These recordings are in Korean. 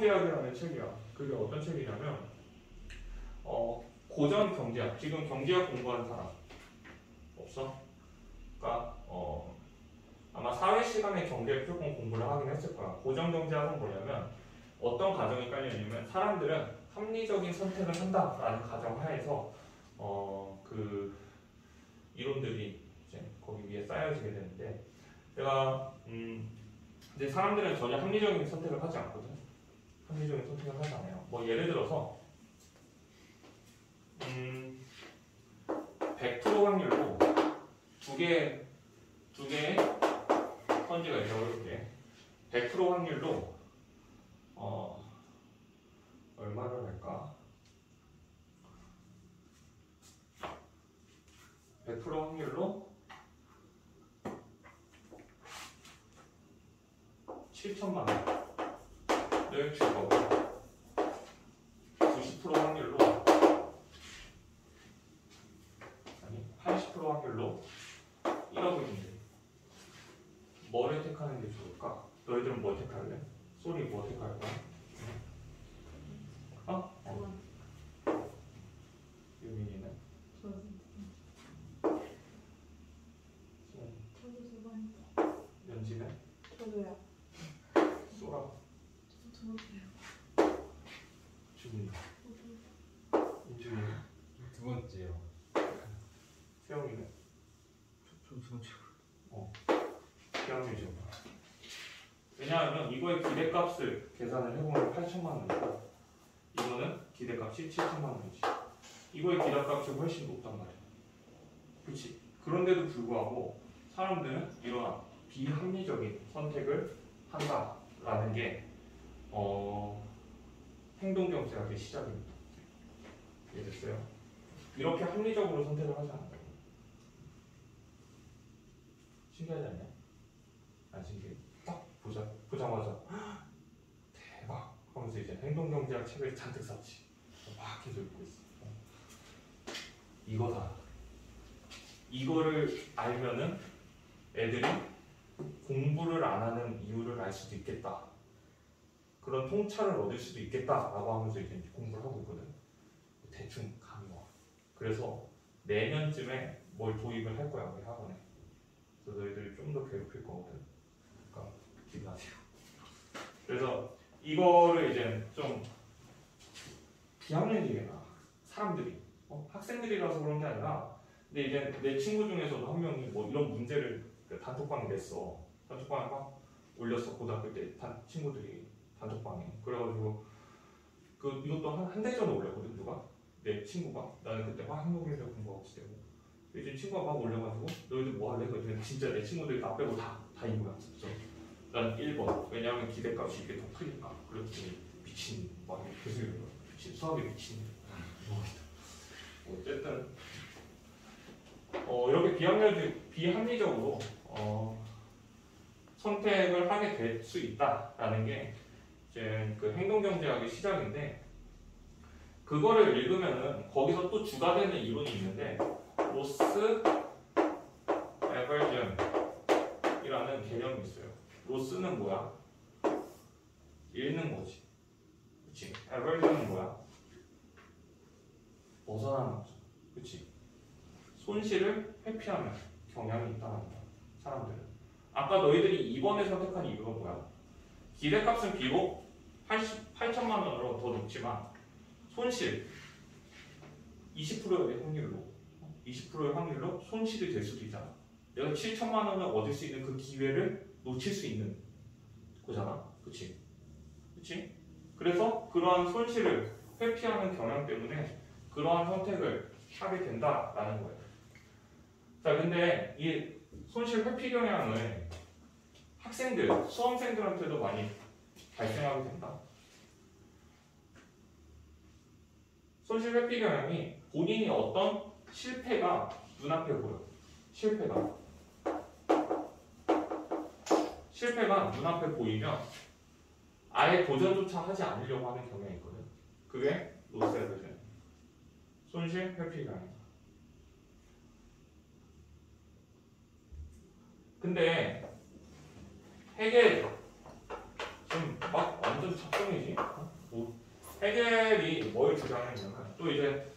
행동경제학이라는 책이야. 그게 어떤 책이냐면 고전 경제학. 지금 경제학 공부하는 사람 없어? 그러니까 아마 사회 시간에 경제 조금 공부를 하긴 했을 거야. 고전 경제학은 뭐냐면 어떤 가정이 깔려있냐면 사람들은 합리적인 선택을 한다라는 가정하에서 그 이론들이 이제 거기 위에 쌓여지게 되는데 내가 근데 사람들은 전혀 합리적인 선택을 하지 않거든. 합리적인 선택을 하지 않아요. 뭐 예를 들어서 100% 확률로 두 개의 선지가 있다고 해볼게. 100% 확률로 얼마를 할까? 100% 확률로 7천만 원을 줄 거고 90% 확률로 80% 확률로 1억을 준대. 뭐를 택하는 게 좋을까? 너희들은 뭐 택할래? 소리 뭐 택할 거야? 유민이는? 저도 두 번째. 연지는? 저도요. 소라? 저도요. 주민이? 인준이는? 두 번째요. 세영이는? 좀 두 번째. 기억이 좀. 왜냐하면 이거의 기대값을 계산을 해보면 8천만 원이고 이거는 기대값이 7천만 원이지. 이거의 기대값이 훨씬 높단 말이야. 그렇지? 그런데도 불구하고 사람들은 이런 비합리적인 선택을 한다라는 게 행동경제학의 시작입니다. 이해됐어요? 이렇게 합리적으로 선택을 하지 않아요. 신기하지 않냐? 안 신기해? 딱 보자마자 대박 하면서 이제 행동경제학 책을 잔뜩 샀지. 막 계속 읽고 있어. 이거다. 이거를 알면은 애들이 공부를 안 하는 이유를 알 수도 있겠다. 그런 통찰을 얻을 수도 있겠다라고 하면서 이제 공부를 하고 있거든. 대충 감이 와. 그래서 내년쯤에 뭘 도입을 할 거야 우리 학원에. 그래서 너희들이 좀 더 괴롭힐 거거든. 그러니까 기대하세요. 그래서 이거를 이제 좀 비합리적이게 나 사람들이 학생들이라서 그런 게 아니라 근데 이제 내 친구 중에서도 한 명이 뭐 이런 문제를 단톡방에 냈어. 단톡방에 막 올렸어. 고등학교 때 친구들이 단톡방에. 그래가지고 이것도 한 달 전에 올렸거든 누가? 내 친구가. 나는 그때 막 행동경제학 공부하고 있을 때고. 이제 친구가 막 올려가지고 너희들 뭐 할래? 그랬더니 진짜 내 친구들이 나 빼고 다 이거야. 그래서 난 1번. 왜냐하면 기대값이 이게 더 크니까. 그랬더니 미친 막 계속 이러는 거야. 미친 수학에 미친. 어쨌든 이렇게 비합리적으로 선택을 하게 될 수 있다라는 게 이제 그 행동경제학의 시작인데 그거를 읽으면은 거기서 또 주가 되는 이론이 있는데 로스 에버전이라는 개념이 있어요. 로스는 뭐야? 잃는 거지. 그치? 에버전은 뭐야? 벗어나는 거죠. 그치? 손실을 회피하는 경향이 있다는 거야. 사람들은. 아까 너희들이 2번에 선택한 이유가 뭐야? 기대값은 비록 8천만 원으로 더 높지만 손실 20%의 확률로 손실이 될 수도 있잖아. 내가 7천만 원을 얻을 수 있는 그 기회를 놓칠 수 있는 거잖아. 그치? 그치? 그래서 그러한 손실을 회피하는 경향 때문에 그러한 선택을 하게 된다라는 거예요. 자, 근데 이 손실 회피 경향을 학생들, 수험생들한테도 많이 발생하게 된다. 손실 회피 경향이 본인이 어떤 실패가 눈앞에 보여. 실패가 눈앞에 보이면 아예 도전조차 하지 않으려고 하는 경향이 있거든. 그게 로스 에버전. 손실 회피 경향이다. 근데 좀 막 완전 작정이지. 뭐 해겔이 뭘 주장했냐면 또 이제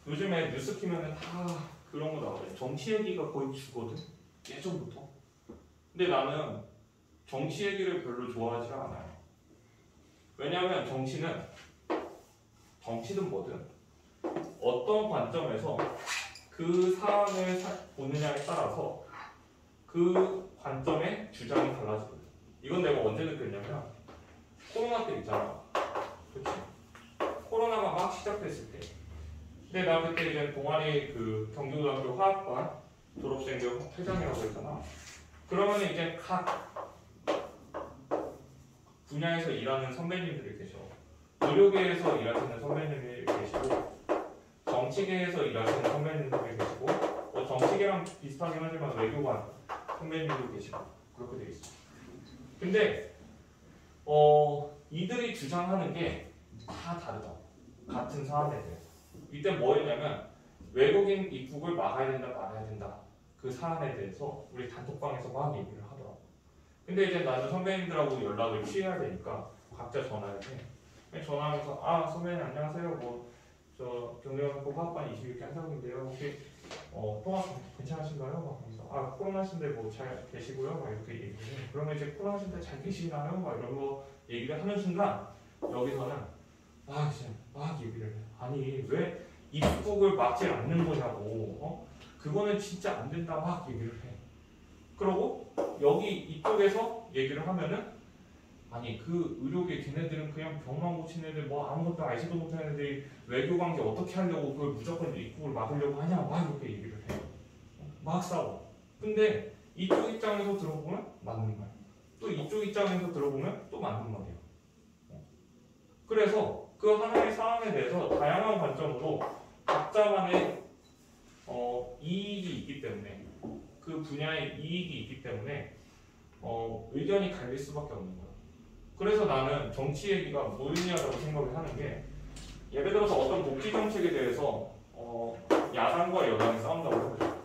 요즘에 뉴스 키면은 다 그런 거 나와요. 정치 얘기가 거의 주거든. 예전부터. 근데 나는 정치 얘기를 별로 좋아하지 않아요. 왜냐하면 정치는 뭐든 어떤 관점에서 그 사안을 보느냐에 따라서 그 관점의 주장이 달라지거든. 이건 내가 언제 느꼈냐면 코로나 때 있잖아. 그치? 코로나가 막 시작됐을 때. 근데 나 그때 이제 동아리 그 경기고등학교 화학반 졸업생들 회장이라고 했잖아. 그러면 이제 각 분야에서 일하는 선배님들이 계셔. 의료계에서 일하시는 선배님들이 계시고, 정치계에서 일하시는 선배님들이 계시고, 뭐 정치계랑 비슷하긴 하지만 외교관 선배님도 계시고 그렇게 돼 있어. 근데 이들이 주장하는 게 다 다르다. 같은 사안에 대해서. 이때 뭐였냐면 외국인 입국을 막아야 된다, 말아야 된다. 그 사안에 대해서 우리 단톡방에서 막 얘기를 하더라고. 근데 이제 나는 선배님들하고 연락을 취해야 되니까 각자 전화를 해. 전화하면서 아 선배님 안녕하세요. 뭐 저 경기고등학교 화학반 22기 한상욱인데요. 혹시 통화 괜찮으신가요? 막 하면서 아 코로나신데 뭐 잘 계시고요? 막 이렇게 얘기를 해. 그러면 이제 코로나신데 잘 계시나요? 막 이런 거 얘기를 하는 순간 여기서는 막 얘기를 해. 아니 왜 입국을 막지 않는 거냐고. 그거는 진짜 안 된다 막 얘기를 해. 그러고 여기 이쪽에서 얘기를 하면은 아니 그 의료계 걔네들은 그냥 병만 고친 애들 뭐 아무것도 알지도 못하는 애들이 외교관계 어떻게 하려고 그걸 무조건 입국을 막으려고 하냐 막 이렇게 얘기를 해. 막 싸워. 근데 이쪽 입장에서 들어보면 맞는 말. 또 이쪽 입장에서 들어보면 또 맞는 말이야. 그래서 그 하나의 사안에 대해서 다양한 관점으로 각자만의 이익이 있기 때문에 그 분야의 이익이 있기 때문에 의견이 갈릴 수밖에 없는 거야. 그래서 나는 정치 얘기가 무의미하다고 생각을 하는 게 예를 들어서 어떤 복지 정책에 대해서 야당과 여당이 싸운다고 해보죠.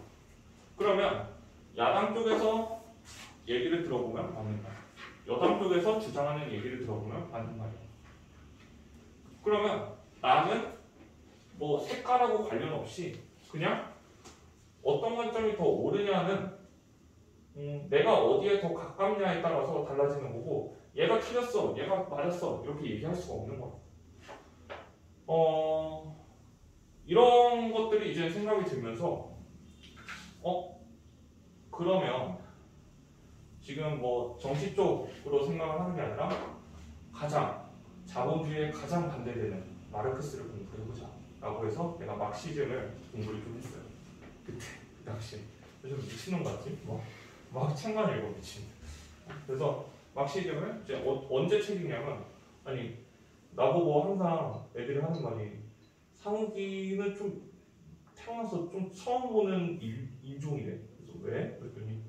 그러면 야당 쪽에서 얘기를 들어보면 맞는 말, 여당 쪽에서 주장하는 얘기를 들어보면 맞는 말이야. 그러면 나는 뭐 색깔하고 관련 없이 그냥 어떤 관점이 더 옳으냐는 내가 어디에 더 가깝냐에 따라서 달라지는 거고 얘가 틀렸어, 얘가 맞았어 이렇게 얘기할 수가 없는 거야. 이런 것들이 이제 생각이 들면서 그러면 지금 뭐 정치 쪽으로 생각을 하는 게 아니라 가장 자본주의에 가장 반대되는 마르크스를 공부해보자 라고 해서 내가 막시즘을 공부를 좀 했어요. 그때 그 당시에 좀 미친놈 같지? 막 책만 읽어 미친. 그래서 막시즘을 이제 언제 책이냐면 아니 나보고 항상 애들이 하는 말이 상욱이는 좀 태어나서 좀 처음 보는 인종이래. 그래서 왜? 그랬더니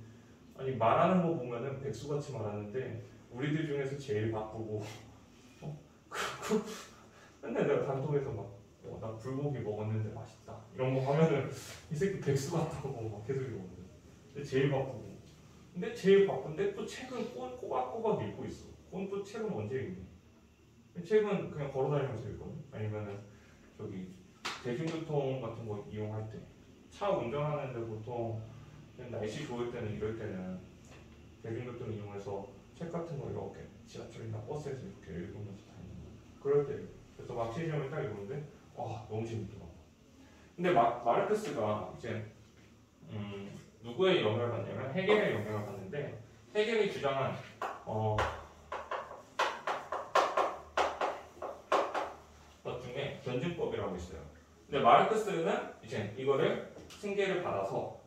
아니 말하는 거 보면은 백수같이 말하는데 우리들 중에서 제일 바쁘고 그리고 맨날 내가 단톡에서 나 불고기 먹었는데 맛있다 이런 거 하면은 이 새끼 백수 같다고 막 계속 이러거든. 근데 제일 바쁘고 근데 제일 바쁜데 또 책은 꼬박꼬박 읽고 있어. 그건 또 책은 언제 읽니? 책은 그냥 걸어다니면서 읽거든. 아니면은 저기 대중교통 같은 거 이용할 때 차 운전하는데 보통 그냥 날씨 좋을 때는 이럴 때는 대중교통 이용해서 책 같은 거 이렇게 지하철이나 버스에서 이렇게 읽으면서 다니는 거야. 그럴 때 그래서 막시즘을 딱 읽었는데 너무 재밌더라고. 근데 마르크스가 이제 누구의 영향을 받냐면 헤겔의 영향을 받는데 헤겔이 주장한 것 중에 변증법이라고 있어요. 근데 마르크스는 이제 이거를 승계를 받아서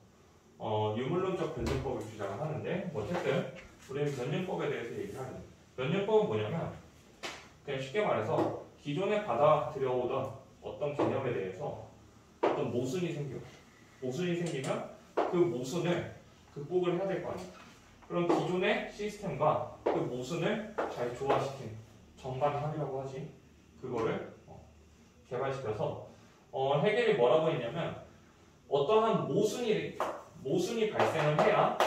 유물론적 변증법을 주장을 하는데 어쨌든 우리는 변증법에 대해서 얘기를 하는. 변증법은 뭐냐면 그냥 쉽게 말해서 기존에 받아들여오던 어떤 개념에 대해서 어떤 모순이 생겨. 모순이 생기면 그 모순을 극복을 해야 될 거 아니에요. 그럼 기존의 시스템과 그 모순을 잘 조화시킨 정반합이라고 하지. 그거를 개발시켜서 헤겔이 뭐라고 했냐면 어떠한 모순이 발생을 해야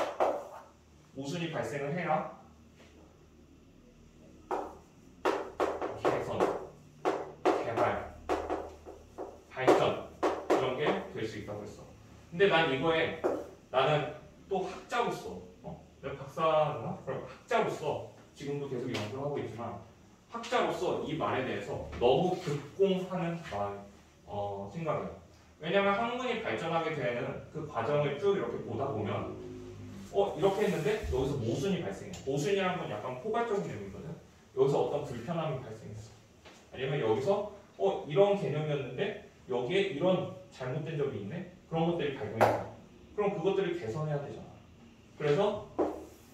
근데 난 이거에 나는 또 학자로서 내가 박사나 그럼 학자로서 지금도 계속 연구를 하고 있지만 학자로서 이 말에 대해서 너무 급공하는 생각이에요. 왜냐하면 학문이 발전하게 되는 그 과정을 쭉 이렇게 보다 보면 이렇게 했는데 여기서 모순이 발생해. 모순이라는 건 약간 포괄적인 의미거든. 여기서 어떤 불편함이 발생했어. 아니면 여기서 이런 개념이었는데 여기에 이런 잘못된 점이 있네. 그런 것들이 발견이 그럼 그것들을 개선해야 되잖아. 그래서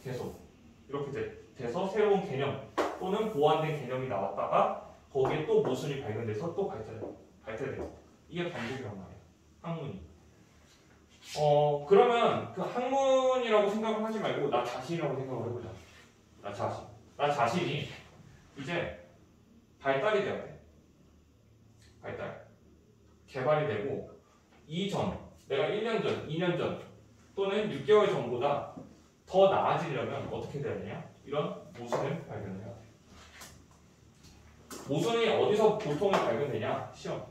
계속 이렇게 돼서 새로운 개념 또는 보완된 개념이 나왔다가 거기에 또 모순이 발견돼서 또 발달돼요. 이게 반복이란 말이에요. 학문이. 그러면 그 학문이라고 생각을 하지 말고 나 자신이라고 생각을 해보자. 나 자신이 이제 발달이 돼야 돼. 개발이 되고 이전 내가 1년 전, 2년 전 또는 6개월 전보다 더 나아지려면 어떻게 돼야 되냐? 이런 모순을 발견해야 돼. 모순이 어디서 보통 발견되냐? 시험에서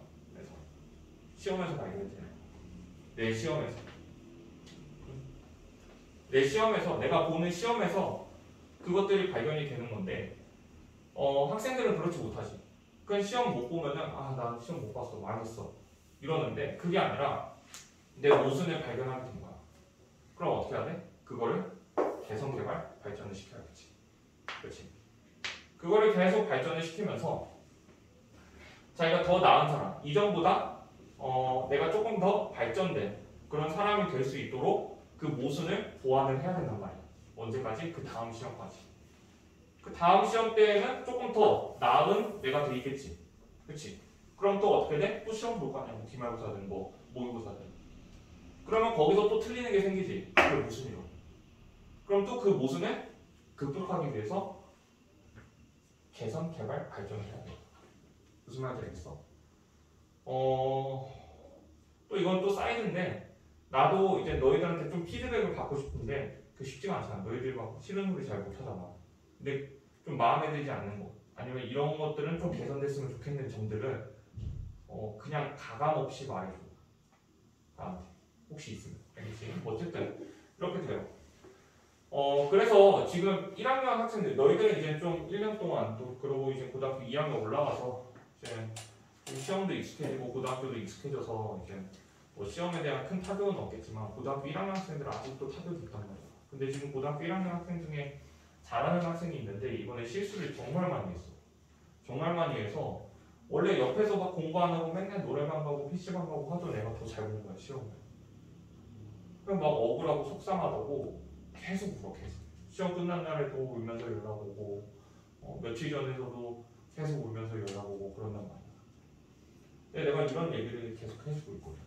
발견되냐? 내 시험에서 내가 보는 시험에서 그것들이 발견이 되는 건데 학생들은 그렇지 못하지. 그냥 시험 못 보면은 나 시험 못 봤어 망했어 이러는데 그게 아니라 내 모순을 발견하게 된 거야. 그럼 어떻게 해야 돼? 그거를 개선 개발 발전을 시켜야겠지. 그렇지? 그거를 계속 발전을 시키면서 자기가 더 나은 사람, 이전보다 내가 조금 더 발전된 그런 사람이 될 수 있도록 그 모순을 보완을 해야 된단 말이야. 언제까지? 그 다음 시험까지. 그 다음 시험 때에는 조금 더 나은 내가 돼 있겠지. 그치? 그럼 또 어떻게 돼? 또 시험 볼 거 아니야. 기말고사든 모의고사든. 그러면 거기서 또 틀리는 게 생기지. 그게 모순이로. 그럼 또 그 모순을 극복하기 위해서 개선, 개발, 발전을 해야 돼. 무슨 말인지 알겠어? 또 이건 또 사이드인데 나도 이제 너희들한테 좀 피드백을 받고 싶은데 그 쉽지가 않잖아. 너희들이 막 싫은 소리 잘 못하잖아. 근데 좀 마음에 들지 않는 것 아니면 이런 것들은 좀 개선됐으면 좋겠는 점들을 그냥 가감 없이 말해줘. 나한테 혹시 있으면 알겠지? 어쨌든 이렇게 돼요. 그래서 지금 1학년 학생들 너희들은 이제 좀 1년 동안 또 그러고 이제 고등학교 2학년 올라가서 이제 시험도 익숙해지고 고등학교도 익숙해져서 이제 뭐 시험에 대한 큰 타격은 없겠지만 고등학교 1학년 학생들은 아직도 타격이 있단 말이야. 근데 지금 고등학교 1학년 학생 중에 잘하는 학생이 있는데 이번에 실수를 정말 많이 했어. 정말 많이 해서 원래 옆에서 막 공부 안 하고 맨날 노래방 가고 PC방 가고 하던 애가 더 잘 본 거야 시험을. 그냥 막 억울하고 속상하다고 계속 울어 계속. 시험 끝난 날에도 울면서 연락 오고 며칠 전에서도 계속 울면서 연락 오고 그런단 말이야. 근데 내가 이런 얘기를 계속 해주고 있거든.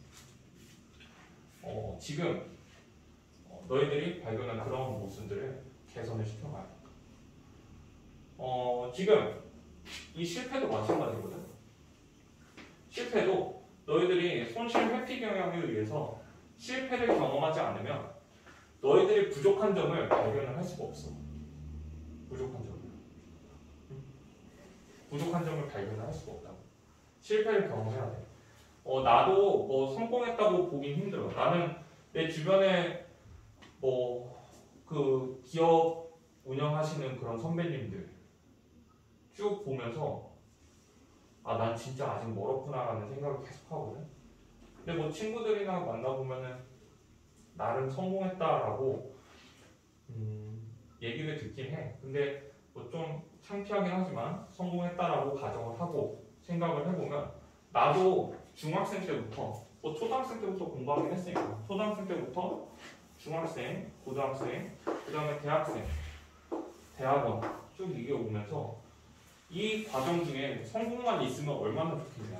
지금 너희들이 발견한 그런 모순들을 개선을 시켜가야 돼. 지금 이 실패도 마찬가지거든. 실패도 너희들이 손실 회피 경향에 의해서 실패를 경험하지 않으면 너희들이 부족한 점을 발견을 할 수가 없어. 부족한 점을 발견을 할 수가 없다고. 실패를 경험해야 돼. 나도 뭐 성공했다고 보긴 힘들어. 나는 내 주변에 뭐 그 기업 운영하시는 그런 선배님들 쭉 보면서 난 진짜 아직 멀었구나라는 생각을 계속 하거든. 근데 뭐 친구들이나 만나보면은 나름 성공했다라고 얘기를 듣긴 해. 근데 뭐 좀 창피하긴 하지만 성공했다라고 가정을 하고 생각을 해보면 나도 중학생 때부터 뭐 초등학생 때부터 공부하긴 했으니까 초등학생 때부터 중학생, 고등학생, 그 다음에 대학생, 대학원 쭉 이게 오면서 이 과정 중에 성공만 있으면 얼마나 좋겠냐.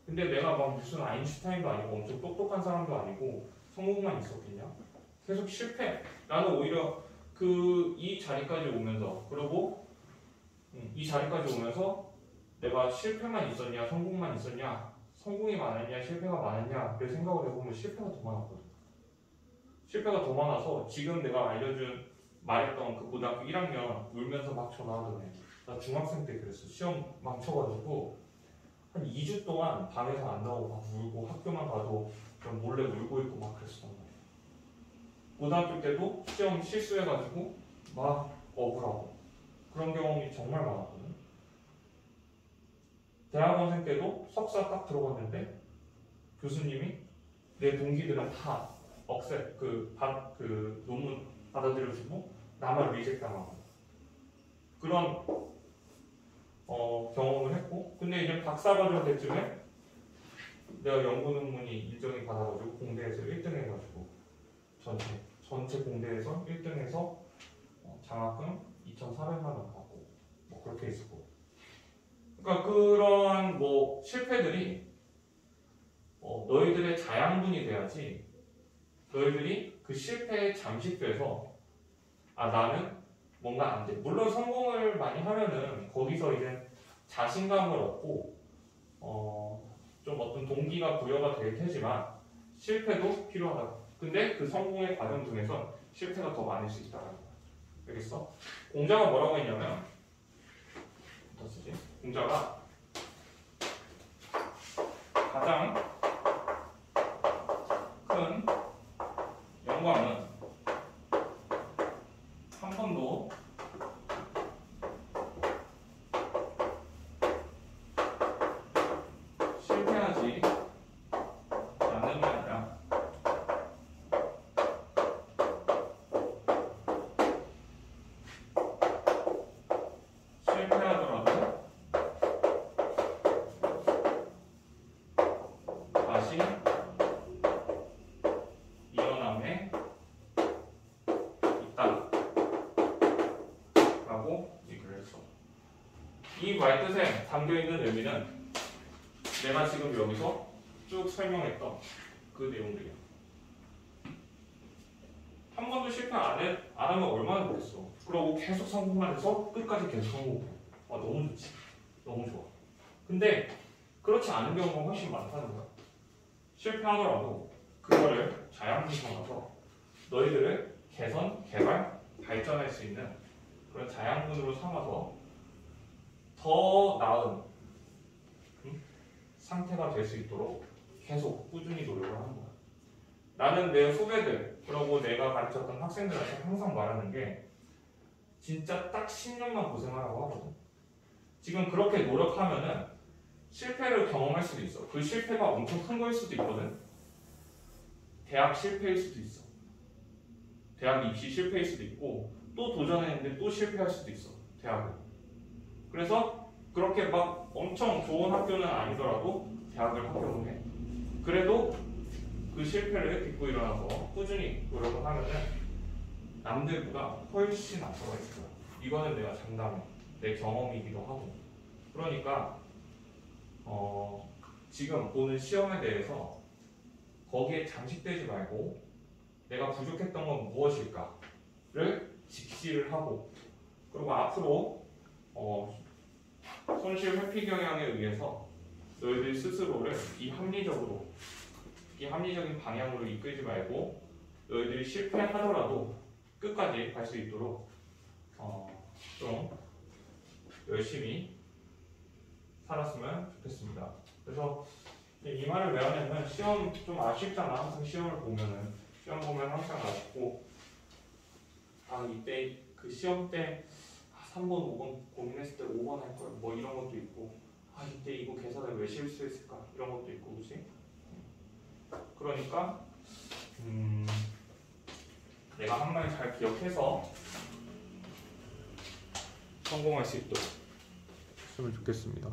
근데 내가 막 무슨 아인슈타인도 아니고 엄청 똑똑한 사람도 아니고 성공만 있었겠냐? 계속 실패. 나는 오히려 이 자리까지 오면서 그리고 이 자리까지 오면서 내가 실패만 있었냐 성공만 있었냐 성공이 많았냐 실패가 많았냐를 생각을 해보면 실패가 더 많았거든. 실패가 더 많아서 지금 내가 말했던 그 고등학교 1학년 울면서 막 전화하던 애 나 중학생 때 그랬어. 시험 망쳐가지고 한 2주 동안 방에서 안 나오고 막 울고 학교만 가도 그냥 몰래 울고 있고 막 그랬었단 말이야. 고등학교 때도 시험 실수해가지고 막 억울하고 그런 경험이 정말 많았거든. 대학원생 때도 석사 딱 들어갔는데 교수님이 내 동기들은 다 그 논문 받아들여주고 나만 리젝 당하고 그런 경험을 했고, 근데 이제 박사과정 때쯤에 내가 연구 논문이 인정이 받아가지고 공대에서 1등 해가지고 전체 공대에서 1등해서 장학금 2,400만 원 받고 뭐 그렇게 했었고, 그러니까 그런 뭐 실패들이 너희들의 자양분이 돼야지 너희들이 그 실패에 잠식돼서 나는 뭔가 안 돼. 물론 성공을 많이 하면은 거기서 이제 자신감을 얻고 좀 어떤 동기가 부여가 될 테지만 실패도 필요하다. 근데 그 성공의 과정 중에서 실패가 더 많을 수 있다는 거야. 알겠어? 공자가 뭐라고 했냐면 어떠지? 공자가 가장 큰 영광은 한 번도 실패하지 않는 게 아니라 실패하더라도 다시 일어남에 있다 라고 얘기를 했어. 이 말뜻에 담겨있는 의미는 내가 지금 여기서 쭉 설명했던 그 내용들이야. 한 번도 실패 안 하면 얼마나 좋겠어. 그러고 계속 성공만 해서 끝까지 계속 성공해. 너무 좋지. 너무 좋아. 근데 그렇지 않은 경우가 훨씬 많다는 거야. 실패하더라도 그거를 자양분 삼아서 너희들을 개선, 개발, 발전할 수 있는 그런 자양분으로 삼아서 더 나은 상태가 될 수 있도록 계속 꾸준히 노력을 하는 거야. 나는 내 후배들, 그리고 내가 가르쳤던 학생들한테 항상 말하는 게 진짜 딱 10년만 고생하라고 하거든. 지금 그렇게 노력하면은 실패를 경험할 수도 있어. 그 실패가 엄청 큰 거일 수도 있거든. 대학 실패일 수도 있어. 대학 입시 실패일 수도 있고 또 도전했는데 또 실패할 수도 있어. 대학은. 그래서 그렇게 막 엄청 좋은 학교는 아니더라도 대학을 합격을 해. 그래도 그 실패를 딛고 일어나서 꾸준히 노력을 하면은 남들보다 훨씬 앞서가 있을 거야. 이거는 내가 장담해. 내 경험이기도 하고. 그러니까 지금 보는 시험에 대해서 거기에 잠식되지 말고 내가 부족했던 건 무엇일까를 직시를 하고, 그리고 앞으로 손실 회피 경향에 의해서 너희들 스스로를 이 합리적인 방향으로 이끌지 말고 너희들이 실패하더라도 끝까지 갈 수 있도록 좀 열심히 살았으면 좋겠습니다. 그래서 이 말을 왜 하냐면 시험 좀 아쉽잖아. 항상 시험을 보면은 시험 보면 항상 아쉽고 이때 그 시험 때 3번, 5번 고민했을 때 5번 할 걸 뭐 이런 것도 있고 이때 이거 계산을 왜 실수했을까 이런 것도 있고 그렇지? 그러니까 내가 한 말 잘 기억해서 성공할 수 있도록 했으면 좋겠습니다.